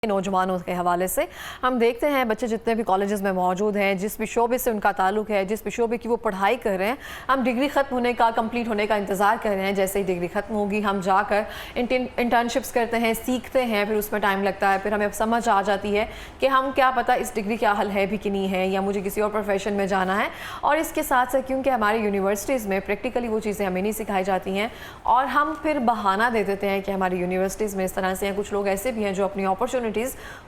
नौजवानों के हवाले से हम देखते हैं बच्चे जितने भी कॉलेजेस में मौजूद हैं, जिस भी शोबे से उनका ताल्लुक है, जिस भी शोबे की वो पढ़ाई कर रहे हैं, हम डिग्री ख़त्म होने का, कंप्लीट होने का इंतज़ार कर रहे हैं। जैसे ही डिग्री ख़त्म होगी हम जाकर इंटर्नशिप्स करते हैं, सीखते हैं, फिर उसमें टाइम लगता है, फिर हमें समझ आ जाती है कि हम क्या पता इस डिग्री का हल है भी कि नहीं है, या मुझे किसी और प्रोफेशन में जाना है। और इसके साथ साथ क्योंकि हमारी यूनिवर्सिटीज़ में प्रैक्टिकली वो चीज़ें हमें नहीं सिखाई जाती हैं और हम फिर बहाना दे देते हैं कि हमारी यूनिवर्सिटीज़ में इस तरह से हैं। कुछ लोग ऐसे भी हैं जो अपनी अपॉर्चुनिटीज़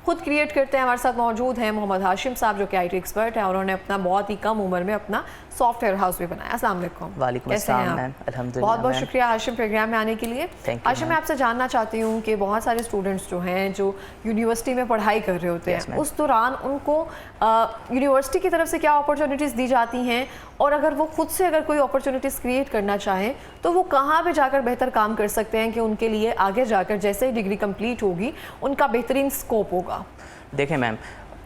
खुद क्रिएट करते हैं। हमारे साथ मौजूद हैं मोहम्मद हाशिम साहब, जो कि आईटी एक्सपर्ट हैं और उन्होंने अपना बहुत ही कम उम्र में अपना सॉफ्टवेयर हाउस भी बनाया। अस्सलाम वालेकुम। वालेकुम अस्सलाम मैम, अल्हम्दुलिल्लाह। बहुत बहुत शुक्रिया हाशिम प्रोग्राम में आने के लिए। हाशिम, मैं आपसे जानना चाहती हूँ कि बहुत सारे स्टूडेंट्स जो हैं जो यूनिवर्सिटी में पढ़ाई कर रहे होते हैं, उस दौरान उनको यूनिवर्सिटी की तरफ से क्या अपॉर्चुनिटीज़ दी जाती हैं, और अगर वो खुद से अगर कोई अपॉर्चुनिटीज़ क्रिएट करना चाहें तो वो कहाँ पे जाकर बेहतर काम कर सकते हैं कि उनके लिए आगे जाकर जैसे ही डिग्री कंप्लीट होगी उनका बेहतरीन स्कोप होगा? देखें मैम,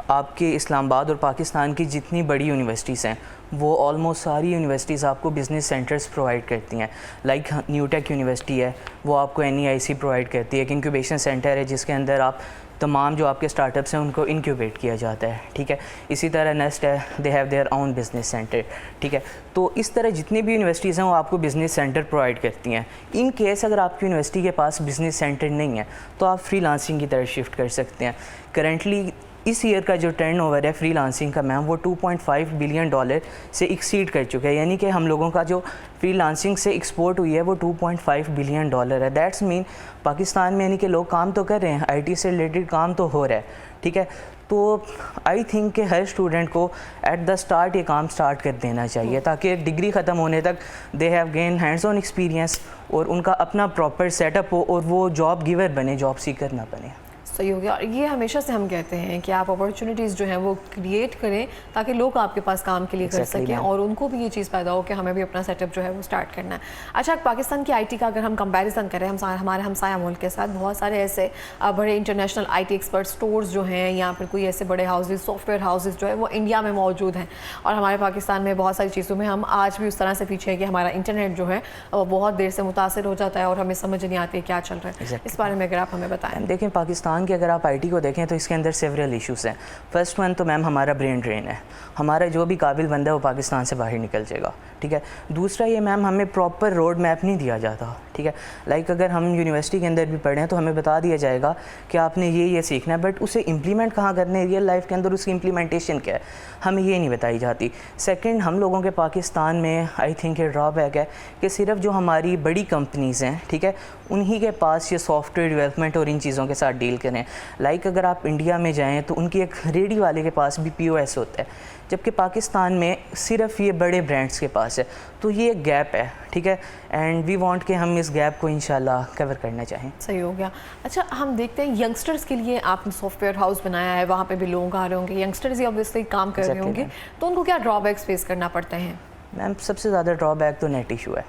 आपके इस्लामाबाद और पाकिस्तान की जितनी बड़ी यूनिवर्सिटीज़ हैं वो ऑलमोस्ट सारी यूनिवर्सिटीज़ आपको बिज़नेस सेंटर्स प्रोवाइड करती हैं। लाइक न्यू टेक यूनिवर्सिटी है, वो आपको NEIC प्रोवाइड करती है, एक इंक्यूबेशन सेंटर है जिसके अंदर आप तमाम जो आपके स्टार्टअप्स हैं उनको इंक्यूबेट किया जाता है। ठीक है, इसी तरह नेस्ट है, they have their own business centre. ठीक है, तो इस तरह जितनी भी यूनिवर्सिटीज़ हैं वो आपको बिज़नेस सेंटर प्रोवाइड करती हैं। इन केस अगर आपकी यूनिवर्सिटी के पास बिज़नेस सेंटर नहीं है तो आप फ्रीलांसिंग की तरफ शिफ्ट कर सकते हैं। करेंटली इस ईयर का जो टर्नओवर है फ्रीलांसिंग का मैम, वो $2.5 बिलियन से एक्सीड कर चुका है। यानी कि हम लोगों का जो फ्रीलांसिंग से एक्सपोर्ट हुई है वो $2.5 बिलियन है। दैट्स मीन पाकिस्तान में यानी कि लोग काम तो कर रहे हैं, IT से रिलेटेड काम तो हो रहा है। ठीक है, तो आई थिंक कि हर स्टूडेंट को एट द स्टार्ट ये काम स्टार्ट कर देना चाहिए ताकि डिग्री ख़त्म होने तक they have gain hands on experience और उनका अपना प्रॉपर सेटअप हो और वो जॉब गिवर बने, जॉब सीकर ना बने। सही हो गया। और ये हमेशा से हम कहते हैं कि आप अपॉर्चुनिटीज़ जो हैं वो क्रिएट करें ताकि लोग आपके पास काम के लिए कर सकें और उनको भी ये चीज़ पैदा हो कि हमें भी अपना सेटअप जो है वो स्टार्ट करना है। अच्छा, पाकिस्तान की IT का अगर हम कंपैरिजन करें हमारे हमसाया मुल्क के साथ, बहुत सारे ऐसे बड़े इंटरनेशनल IT एक्सपर्ट स्टोर्स जो हैं या फिर कोई ऐसे बड़े हाउसेज, सॉफ्टवेयर हाउसेज जो है वो इंडिया में मौजूद हैं, और हमारे पाकिस्तान में बहुत सारी चीज़ों में हम आज भी उस तरह से पीछे है कि हमारा इंटरनेट जो है वो बहुत देर से मुतासर हो जाता है और हमें समझ नहीं आती क्या चल रहा है। इस बारे में अगर आप हमें बताएं। देखें, पाकिस्तान के अगर आप IT को देखें तो इसके अंदर सेवरल इश्यूज़ हैं। फर्स्ट वन तो मैम हमारा ब्रेन ड्रेन है, हमारा जो भी काबिल बंदा है वो पाकिस्तान से बाहर निकल जाएगा। ठीक है, दूसरा ये मैम हमें प्रॉपर रोड मैप नहीं दिया जाता। ठीक है, लाइक अगर हम यूनिवर्सिटी के अंदर भी पढ़ें तो हमें बता दिया जाएगा कि आपने ये सीखना है, बट उसे इम्प्लीमेंट कहाँ करने, रियल लाइफ के अंदर उसकी इम्प्लीमेंटेशन क्या है, हमें ये नहीं बताई जाती। सेकंड, हम लोगों के पाकिस्तान में आई थिंक ये ड्रॉबैक है कि सिर्फ जो हमारी बड़ी कंपनीज़ हैं, ठीक है, उन्हीं के पास ये सॉफ्टवेयर डेवलपमेंट और इन चीज़ों के साथ डील करें। लाइक अगर आप इंडिया में जाएँ तो उनकी एक रेडी वाले के पास भी POS होता है, जबकि पाकिस्तान में सिर्फ ये बड़े ब्रांड्स के पास है। तो ये एक गैप है। ठीक है, एंड वी वांट कि हम इस गैप को इंशाल्लाह कवर करना चाहें। सही हो गया। अच्छा, हम देखते हैं यंगस्टर्स के लिए आपने सॉफ्टवेयर हाउस बनाया है, वहाँ पे भी लोग आ रहे होंगे, यंगस्टर्स ही ऑब्वियसली काम कर रहे होंगे, तो उनको क्या ड्रॉबैक्स फेस करना पड़ते हैं? मैम, सबसे ज़्यादा ड्रॉबैक तो नेट इशू है।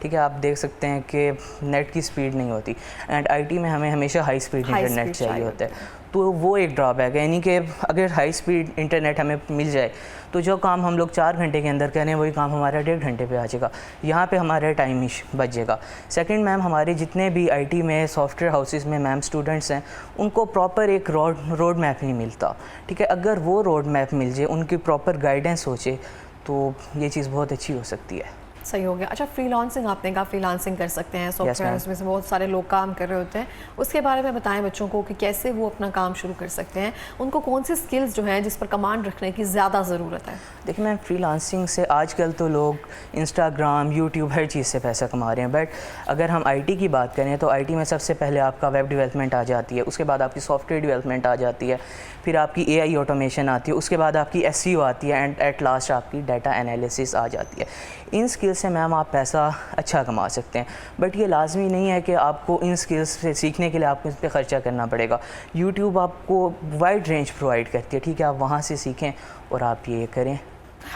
ठीक है, आप देख सकते हैं कि नेट की स्पीड नहीं होती, एंड IT में हमें हमेशा हाई स्पीड इंटरनेट चाहिए होता है, तो वो एक ड्रॉबैक है। यानी कि अगर हाई स्पीड इंटरनेट हमें मिल जाए तो जो काम हम लोग 4 घंटे के अंदर करें वही काम हमारा 1.5 घंटे पे आ जाएगा, यहाँ पे हमारा टाइम ही बच जाएगा। सेकंड मैम, हमारे जितने भी IT में सॉफ्टवेयर हाउसेस में मैम स्टूडेंट्स हैं उनको प्रॉपर एक रोड मैप नहीं मिलता। ठीक है, अगर वो रोड मैप मिल जाए, उनकी प्रॉपर गाइडेंस हो जाए तो ये चीज़ बहुत अच्छी हो सकती है। सही हो गया। अच्छा, फ्रीलांसिंग आपने कहा फ्रीलांसिंग कर सकते हैं, सॉफ्टवेयर उसमें से बहुत सारे लोग काम कर रहे होते हैं, उसके बारे में बताएं बच्चों को कि कैसे वो अपना काम शुरू कर सकते हैं, उनको कौन सी स्किल्स जो हैं जिस पर कमांड रखने की ज़्यादा ज़रूरत है? देखिए मैम, फ्रीलांसिंग से आजकल तो लोग इंस्टाग्राम, यूट्यूब हर चीज़ से पैसा कमा रहे हैं, बट अगर हम IT की बात करें तो IT में सबसे पहले आपका वेब डेवलपमेंट आ जाती है, उसके बाद आपकी सॉफ्टवेयर डेवलपमेंट आ जाती है, फिर आपकी AI ऑटोमेशन आती है, उसके बाद आपकी SEO आती है, एंड एट लास्ट आपकी डाटा एनालिसिस आ जाती है। इन स्किल्स से मैम आप पैसा अच्छा कमा सकते हैं, बट ये लाजमी नहीं है कि आपको इन स्किल्स से सीखने के लिए आपको इस पर ख़र्चा करना पड़ेगा। यूट्यूब आपको वाइड रेंज प्रोवाइड करती है। ठीक है, आप वहाँ से सीखें और आप ये करें।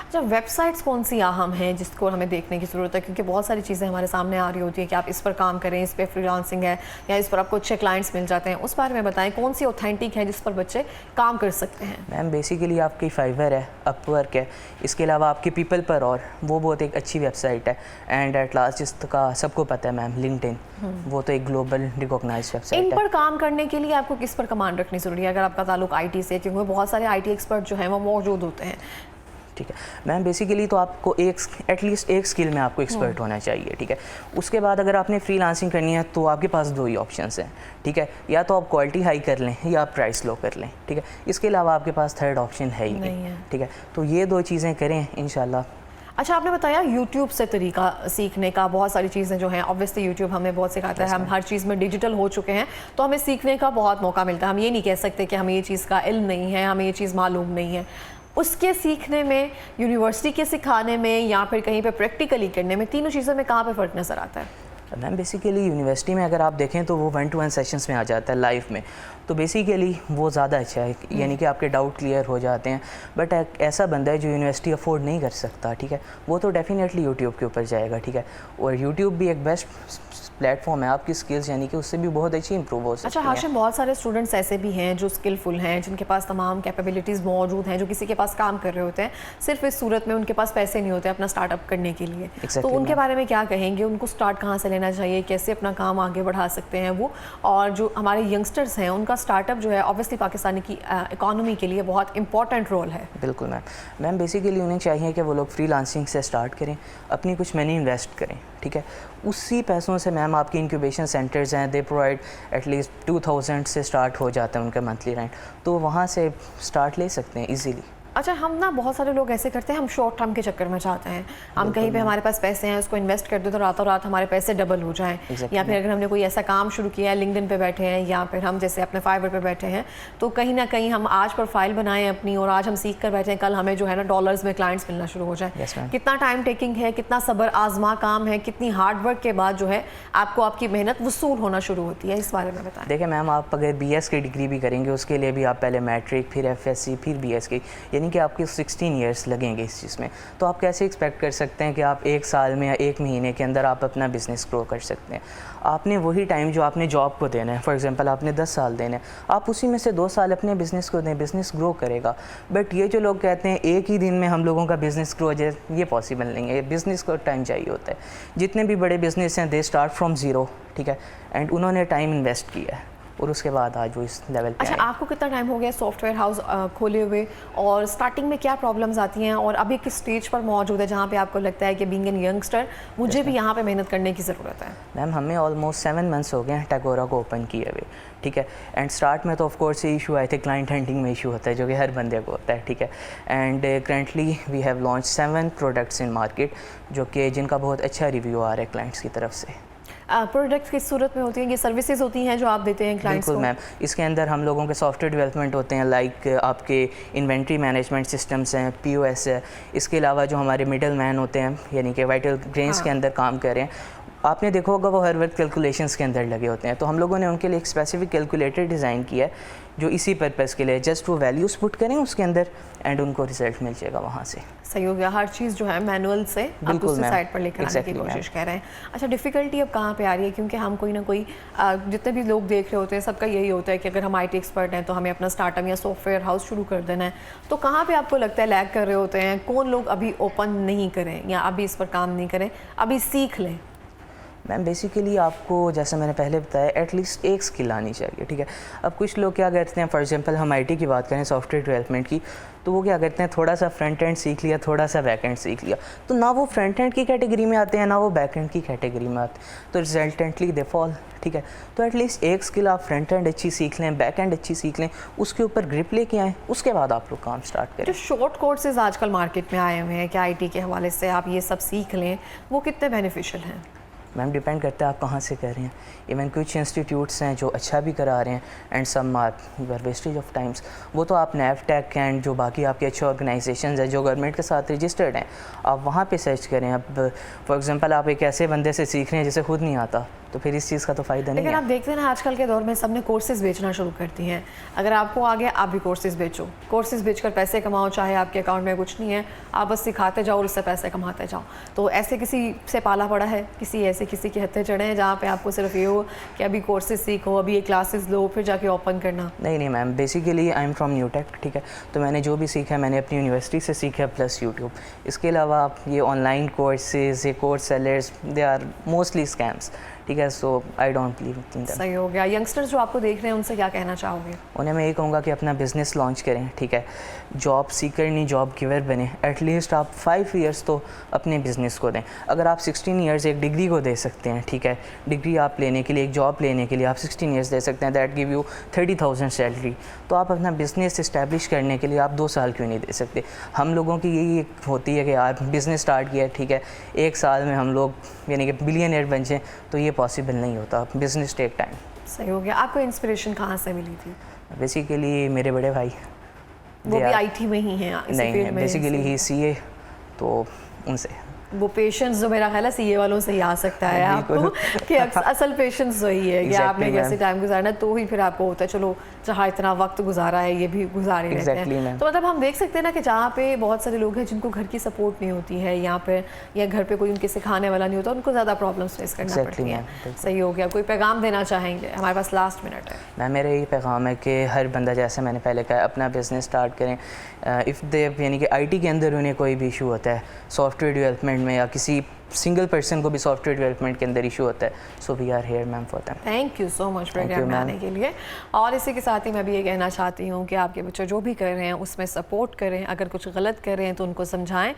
अच्छा, वेबसाइट्स कौन सी अहम हैं जिसको हमें देखने की ज़रूरत है, क्योंकि बहुत सारी चीज़ें हमारे सामने आ रही होती है कि आप इस पर काम करें, इस पर फ्रीलांसिंग है या इस पर आपको अच्छे क्लाइंट्स मिल जाते हैं, उस बारे में बताएं कौन सी ऑथेंटिक है जिस पर बच्चे काम कर सकते हैं। मैम बेसिकली आपकी फाइवर है, अपवर्क है, इसके अलावा आपकी पीपल पर और वो बहुत एक अच्छी वेबसाइट है। एंड एट लास्ट जिसका सबको पता है मैम, लिंक्डइन, वो तो एक ग्लोबल रिकॉग्नाइज्ड वेबसाइट है। इन पर काम करने के लिए आपको किस पर कमांड रखनी ज़रूरी है अगर आपका ताल्लुक आईटी से, क्योंकि बहुत सारे आईटी एक्सपर्ट जो हैं वो मौजूद होते हैं। ठीक है मैम, बेसिकली तो आपको एटलीस्ट एक स्किल में आपको एक्सपर्ट होना चाहिए। ठीक है, उसके बाद अगर आपने फ्रीलांसिंग करनी है तो आपके पास दो ही ऑप्शंस हैं। ठीक है, या तो आप क्वालिटी हाई कर लें या आप प्राइस लो कर लें। ठीक है, इसके अलावा आपके पास थर्ड ऑप्शन है ही नहीं। ठीक है, तो ये दो चीज़ें करें इंशाल्लाह। अच्छा, आपने बताया यूट्यूब से तरीका सीखने का, बहुत सारी चीज़ें जो हैं ऑब्वियसली यूट्यूब हमें बहुत सिखाता है, हम हर चीज़ में डिजिटल हो चुके हैं तो हमें सीखने का बहुत मौका मिलता है। हम ये नहीं कह सकते कि हमें ये चीज़ का इल्म नहीं है, हमें ये चीज़ मालूम नहीं है। उसके सीखने में, यूनिवर्सिटी के सिखाने में या फिर कहीं पे प्रैक्टिकली करने में, तीनों चीज़ों में कहाँ पे फ़र्क नज़र आता है? मैम बेसिकली यूनिवर्सिटी में अगर आप देखें तो वो 1-to-1 सेशंस में आ जाता है लाइव में, तो बेसिकली वो ज़्यादा अच्छा है, यानी कि आपके डाउट क्लियर हो जाते हैं। बट एक ऐसा बंदा है जो यूनिवर्सिटी अफोर्ड नहीं कर सकता, ठीक है, वो तो डेफिनेटली यूट्यूब के ऊपर जाएगा। ठीक है, और यूट्यूब भी एक बेस्ट प्लेटफॉर्म है, आपकी स्किल्स यानी कि उससे भी बहुत अच्छी इंप्रूव हो सकती है। अच्छा हाशिम, बहुत सारे स्टूडेंट्स ऐसे भी हैं जो स्किलफुल हैं, जिनके पास तमाम कैपेबिलिटीज़ मौजूद हैं, जो किसी के पास काम कर रहे होते हैं, सिर्फ इस सूरत में उनके पास पैसे नहीं होते अपना स्टार्टअप करने के लिए। तो उनके बारे में क्या कहेंगे? उनको स्टार्ट कहाँ से लेना चाहिए, कैसे अपना काम आगे बढ़ा सकते हैं वो? और जो हमारे यंगस्टर्स हैं उनका स्टार्टअप जो है ऑब्वियसली पाकिस्तानी की इकॉनमी के लिए बहुत इंपॉर्टेंट रोल है। बिल्कुल मैम बेसिकली उन्हें चाहिए कि वो लोग फ्रीलांसिंग से स्टार्ट करें, अपनी कुछ मनी इन्वेस्ट करें। ठीक है, उसी पैसों से मैम आपकी इंक्यूबेशन सेंटर्स हैं, दे प्रोवाइड एटलीस्ट 2000 से स्टार्ट हो जाता है उनका मंथली रेंट, तो वहाँ से स्टार्ट ले सकते हैं इजीली। अच्छा, हम ना बहुत सारे लोग ऐसे करते हैं, हम शॉर्ट टर्म के चक्कर में चाहते हैं, हम कहीं पे हमारे पास पैसे हैं उसको इन्वेस्ट कर दो तो रातों रात हमारे पैसे डबल हो जाएं। या फिर अगर हमने कोई ऐसा काम शुरू किया है, लिंक्डइन पे बैठे हैं या फिर हम जैसे अपने फाइवर पे बैठे हैं, तो कहीं ना कहीं हम आज प्रोफाइल बनाएं अपनी और आज हम सीख कर बैठे हैं, कल हमें जो है ना डॉलर्स में क्लाइंट्स मिलना शुरू हो जाए। कितना टाइम टेकिंग है, कितना सब्र आजमा काम है, कितनी हार्डवर्क के बाद जो है आपको आपकी मेहनत वसूल होना शुरू होती है, इस बारे में बताएं। देखिए मैम, आप अगर BS की डिग्री भी करेंगे उसके लिए भी आप पहले मैट्रिक, फिर FSC, फिर BS की, यानी कि आपकी 16 ईयर्स लगेंगे इस चीज़ में। तो आप कैसे एक्सपेक्ट कर सकते हैं कि आप एक साल में या एक महीने के अंदर आप अपना बिज़नेस ग्रो कर सकते हैं? आपने वही टाइम जो आपने जॉब को देना है, फॉर एग्जांपल आपने 10 साल देने हैं, आप उसी में से 2 साल अपने बिज़नेस को दें, बिज़नेस ग्रो करेगा। बट ये जो लोग कहते हैं एक ही दिन में हम लोगों का बिज़नेस ग्रो हो जाए, ये पॉसिबल नहीं है। बिज़नेस को टाइम चाहिए होता है। जितने भी बड़े बिज़नेस हैं दे स्टार्ट फ्रॉम ज़ीरो। ठीक है, एंड उन्होंने टाइम इन्वेस्ट किया है और उसके बाद आज वो इस लेवल पे। अच्छा, आपको कितना टाइम हो गया सॉफ्टवेयर हाउस खोले हुए, और स्टार्टिंग में क्या प्रॉब्लम्स आती हैं और अभी किस स्टेज पर मौजूद है जहाँ पे आपको लगता है कि बीइंग एन यंगस्टर मुझे भी यहाँ पे मेहनत करने की ज़रूरत है? मैम हमें ऑलमोस्ट 7 मंथ्स हो गए हैं टैगोरा को ओपन किए हुए। ठीक है, एंड स्टार्ट में तो ऑफ कोर्स ये इशू आए थे, क्लाइंट हंटिंग में इशू होता है जो कि हर बंदे को होता है। ठीक है, and currently we have launch 7 products in market जो कि जिनका बहुत अच्छा रिव्यू आ रहा है क्लाइंट्स की तरफ से। प्रोडक्ट्स किस सूरत में होती हैं? ये सर्विसेज होती हैं जो आप देते हैं क्लाइंट्स को? बिल्कुल मैम, इसके अंदर हम लोगों के सॉफ्टवेयर डेवलपमेंट होते हैं, लाइक आपके इन्वेंट्री मैनेजमेंट सिस्टम्स हैं, POS है। इसके अलावा जो हमारे मिडल मैन होते हैं यानी कि वाइटल ग्रेन्स के अंदर काम कर रहे हैं, आपने देखा होगा वो हर वक्त कैलकुलेशंस के अंदर लगे होते हैं, तो हम लोगों ने उनके लिए एक स्पेसिफिक कैलकुलेटर डिज़ाइन किया है जो इसी पर्पज़ के लिए जस्ट वो वैल्यूज़ पुट करें उसके अंदर एंड उनको रिजल्ट मिल जाएगा वहाँ से। सही हो गया, हर चीज़ जो है मैनुअल से आप दूसरी साइड पर लेकर आने की कोशिश कर रहे हैं। अच्छा, डिफ़िकल्टी अब कहाँ पे आ रही है? क्योंकि हम कोई ना कोई जितने भी लोग देख रहे होते हैं सबका यही होता है कि अगर हम IT एक्सपर्ट हैं तो हमें अपना स्टार्टअप या सॉफ्टवेयर हाउस शुरू कर देना है, तो कहाँ पे आपको लगता है लैग कर रहे होते हैं? कौन लोग अभी ओपन नहीं करें या अभी इस पर काम नहीं करें, अभी सीख लें? मैम बेसिकली आपको जैसे मैंने पहले बताया एटलीस्ट एक स्किल आनी चाहिए। ठीक है, अब कुछ लोग क्या करते हैं, फॉर एग्जांपल हम IT की बात करें, सॉफ्टवेयर डेवलपमेंट की, तो वो क्या करते हैं थोड़ा सा फ्रंट एंड सीख लिया, थोड़ा सा बैक एंड सीख लिया, तो ना वो फ्रंट एंड की कैटेगरी में आते हैं ना वो बैक एंड की कैटेगरी में आते हैं, तो रिजल्टेंटली दे फॉल। ठीक है, तो एटलीस्ट एक स्किल आप फ्रंट एंड अच्छी सीख लें, बैक एंड अच्छी सीख लें, उसके ऊपर ग्रिप लेके आएँ, उसके बाद आप लोग काम स्टार्ट करें। जो शॉर्ट कोर्सेज आजकल मार्केट में आए हुए हैं कि IT के हवाले से आप ये सब सीख लें, वो कितने बेनिफिशियल हैं? मैम डिपेंड करता है आप कहाँ से कर रहे हैं। इवन कुछ इंस्टीट्यूट्स हैं जो अच्छा भी करा रहे हैं and some are wastage of times. वो तो आप NAFTAC एंड जो बाकी आपके अच्छे ऑर्गेनाइजेशंस हैं जो गवर्नमेंट के साथ रजिस्टर्ड हैं, आप वहाँ पे सर्च करें। अब फॉर एग्जांपल आप एक ऐसे बंदे से सीख रहे हैं जिसे खुद नहीं आता, तो फिर इस चीज़ का तो फ़ायदा नहीं लेकिन है। आप देखते हैं ना आजकल के दौर में सबने कोर्सेज बेचना शुरू कर दिए हैं। अगर आपको आ गया आप भी कोर्सेज बेचो, कोर्सेज बेचकर पैसे कमाओ, चाहे आपके अकाउंट में कुछ नहीं है, आप बस सिखाते जाओ और उससे पैसे कमाते जाओ। तो ऐसे किसी से पाला पड़ा है, किसी के हत्थे चढ़े हैं जहाँ पे आपको सिर्फ ये हो कि अभी कोर्सेज सीखो, अभी ये क्लासेस लो, फिर जाके ओपन करना? नहीं ma'am, basically I am from Newtech, ठीक है। तो मैंने जो भी सीखा है मैंने अपनी यूनिवर्सिटी से सीखा है प्लस यूट्यूब। इसके अलावा आप ये ऑनलाइन कोर्सेज, ये course sellers, they are mostly scams, ठीक है। So I don't believe in that. सही हो गया। यंगस्टर्स जो आपको देख रहे हैं उनसे क्या कहना चाहोगे? उन्हें मैं ये कहूँगा कि अपना बिज़नेस लॉन्च करें, ठीक है। जॉब सीकर नहीं जॉब गिवर बने। एटलीस्ट आप 5 ईयर्स तो अपने बिज़नेस को दें। अगर आप 16 ईयर्स एक डिग्री को दे सकते हैं, ठीक है, डिग्री आप लेने के लिए, एक जॉब लेने के लिए आप 16 ईयर्स दे सकते हैं, दैट गिव यू 30,000 सैलरी। तो आप अपना बिज़नेस इस्टेब्लिश करने के लिए आप 2 साल क्यों नहीं दे सकते? हम लोगों की यही एक होती है कि यार बिज़नेस स्टार्ट किया, ठीक है, 1 साल में हम लोग यानी कि बिलियनियर बन जाएँ, तो ये पॉसिबल नहीं होता। Business take time. सही हो गया। आपको इंस्पिरेशन कहाँ से मिली थी? बेसिकली मेरे बड़े भाई, वो भी आईटी में ही हैं? नहीं, बेसिकली ही CA, तो उनसे वो पेशेंस जो मेरा ख्याल है सीए वालों से ही आ सकता है आपको, कि असल पेशेंस वही है कि आपने कैसे टाइम गुजारना, तो ही फिर आपको होता है चलो जहाँ इतना वक्त गुजारा है ये भी गुजार ही रहते हैं। तो मतलब हम देख सकते हैं ना कि जहाँ पे बहुत सारे लोग हैं जिनको घर की सपोर्ट नहीं होती है, यहाँ पे या घर पे कोई उनके सिखाने वाला नहीं होता, उनको ज़्यादा प्रॉब्लम्स फेस करना पड़ती है। सही हो गया। कोई पैगाम देना चाहेंगे? हमारे पास लास्ट मिनट है। मैम मेरा यही पैगाम है कि हर बंदा, जैसे मैंने पहले कहा, अपना बिज़नेस स्टार्ट करें। इफ़ दे यानी कि IT के अंदर उन्हें कोई भी इशू होता है, सॉफ्टवेयर डेवलपमेंट में या किसी सिंगल पर्सन को भी सॉफ्टवेयर डेवलपमेंट के अंदर इशू होता है, so we are here ma'am for them. Thank you so much program में आने के लिए। और इसी के साथ ही मैं भी ये कहना चाहती हूँ कि आपके बच्चे जो भी कर रहे हैं उसमें सपोर्ट करें, अगर कुछ गलत कर रहे हैं तो उनको समझाएं,